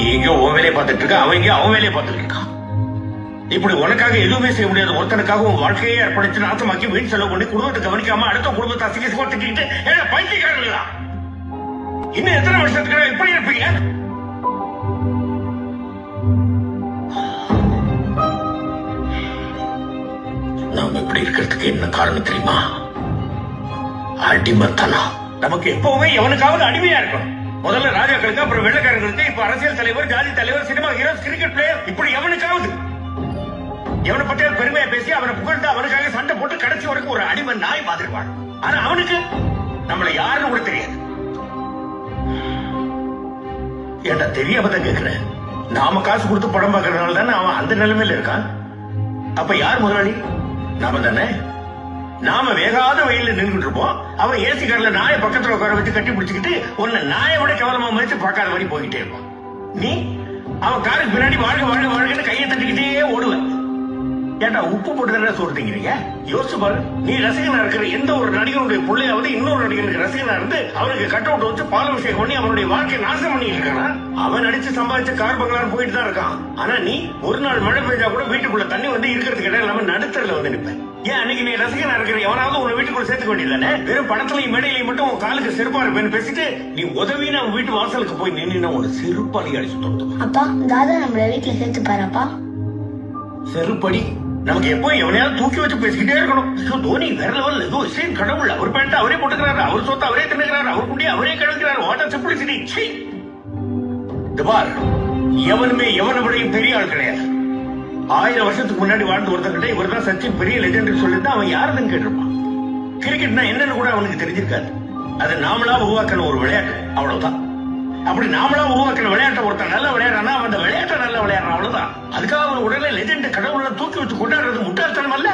நீ எங்கேயோ உன் வேலையை பார்த்துட்டு இருக்க, அவன் எங்கேயோ அவன் வேலையை பார்த்துட்டு இருக்கான். இப்படி உனக்காக எதுவுமே செய்ய முடியாது ஒருத்தனுக்காக உன் வாழ்க்கையே அர்ப்பணிச்சு நாசமாக்கி வீண் செலவு பண்ணி குடும்பத்தை கவனிக்காம அடுத்த குடும்பத்தை அசிங்கமா திட்டிட்டு ஏன்னா பைத்தியக்காரங்களா? இன்னும் எத்தனை வருஷத்துக்கு இப்படி இருப்பீங்க? நாம இப்படி இருக்கிறதுக்கு என்ன காரணம் தெரியுமா? அடிமைத்தனம். நமக்கு எப்பவுமே எவனுக்காவது அடிமையா இருக்கணும். முதல்ல ராஜாக்களுக்கு, அப்புறம் வெள்ளக்காரங்களுக்கு, இப்ப அரசியல் தலைவர், ஜாதி தலைவர், சினிமா ஹீரோஸ், கிரிக்கெட் பிளேயர், இப்படி எவனுக்காவது எவனை பற்றியால் பெருமையா பேசி அவனை புகழ்ந்து அவனுக்காக சண்டை போட்டு கடைசி வரைக்கும் ஒரு அடிமை நாய் மாதிரிவான். ஆனா அவனுக்கு நம்மளை யாருன்னு கூட தெரியாது. ஏன்டா தெரியாம தான் கேட்கிறேன். நாம காசு கொடுத்து படம் பார்க்கறதுனால தானே அவன் அந்த நிலைமையில இருக்கான். அப்ப யார் முதலாளி? நாம தானே. நாம வேகாத வெயில நின்றுட்டு இருப்போம். அவன் ஏசி கார்ல நாயை பக்கத்துல உட்கார வச்சு கட்டி பிடிச்சுக்கிட்டு உன்னை நாயை விட கவனமா மதிச்சு பார்க்காத மாதிரி போய்கிட்டே இருப்பான். நீ அவன் காருக்கு பின்னாடி வாழ்க வாழ்க வாழ்கன்னு கையை தட்டிக்கிட்டே ஓடுவ. ஏன்டா உப்பு போட்டு தானே சோறு திங்கிறீங்க? யோசிச்சு பாரு. நீ ரசிகனா இருக்கிற எந்த ஒரு நடிகனுடைய பிள்ளையாவது இன்னொரு நடிகனுக்கு ரசிகனா இருந்து அவனுக்கு கட் அவுட் வச்சு பாலாபிஷேகம் பண்ணி அவனுடைய வாழ்க்கையை நாசம் பண்ணிட்டு இருக்கானா? அவன் நடிச்சு சம்பாதிச்ச கார் பங்களான்னு போயிட்டு தான் இருக்கான். ஆனா நீ ஒரு நாள் மழை பெய்தா கூட வீட்டுக்குள்ள தண்ணி வந்து இருக்கிறதுக்கு இடம் இல்லாம நடுத்தரில் வந்து நிற்பேன். ஏன் அன்னைக்கு நீ ரசிகனா இருக்கிற எவனாவது உன்னை வீட்டுக்குள்ள சேர்த்துக்க வேண்டியதானே? வெறும் படத்துலயும் மேடையிலையும் மட்டும் உன் காலுக்கு செருப்பா இருப்பேன்னு பேசிட்டு நீ உதவின்னு அவன் வீட்டு வாசலுக்கு போய் நின்னா உன செருப்பாளி அடிச்சு தொடுத்து. அப்பா தாதா நம்மள வீட்டுல சேர்த்து பாருப்பா. செருப்படி. நமக்கு எப்போ எவனையாவது தூக்கி வச்சு பேசிக்கிட்டே இருக்கணும். தோனி வேற லெவல், ஏதோ இசைன் கடவுள். அவர் பேண்ட் அவரே போட்டுக்கிறாரு, அவர் சொத்து அவரே தின்னுக்கிறாரு, அவர் குண்டியை அவரே கழுவுகிறாரு. Water simplicity. பார், எவனுமே எவனை விடையும் பெரிய ஆள் கிடையாது. 1000 வருஷத்துக்கு முன்னாடி வாழ்ந்து ஒருத்தங்கிட்ட இவர் தான் சச்சின் பெரிய லெஜெண்ட் சொல்லிட்டு அவன் யாருன்னு கேட்டிருப்பான். கிரிக்கெட்னா என்னன்னு கூட அவனுக்கு தெரிஞ்சிருக்காது. அது நாமளா உருவாக்கின ஒரு விளையாட்டு, அவ்வளவுதான். அப்படி நாமளா உருவாக்கின விளையாட்டை ஒருத்தன் நல்லா விளையாடுறானா அவன் அந்த விளையாட்டை நல்லா விளையாடுறான், அவ்வளவுதான். அதுக்காக அவன் உடனே லெஜெண்ட் கடவுளை தூக்கி வச்சு கொண்டாடுறது முட்டாள்தனம் அல்ல.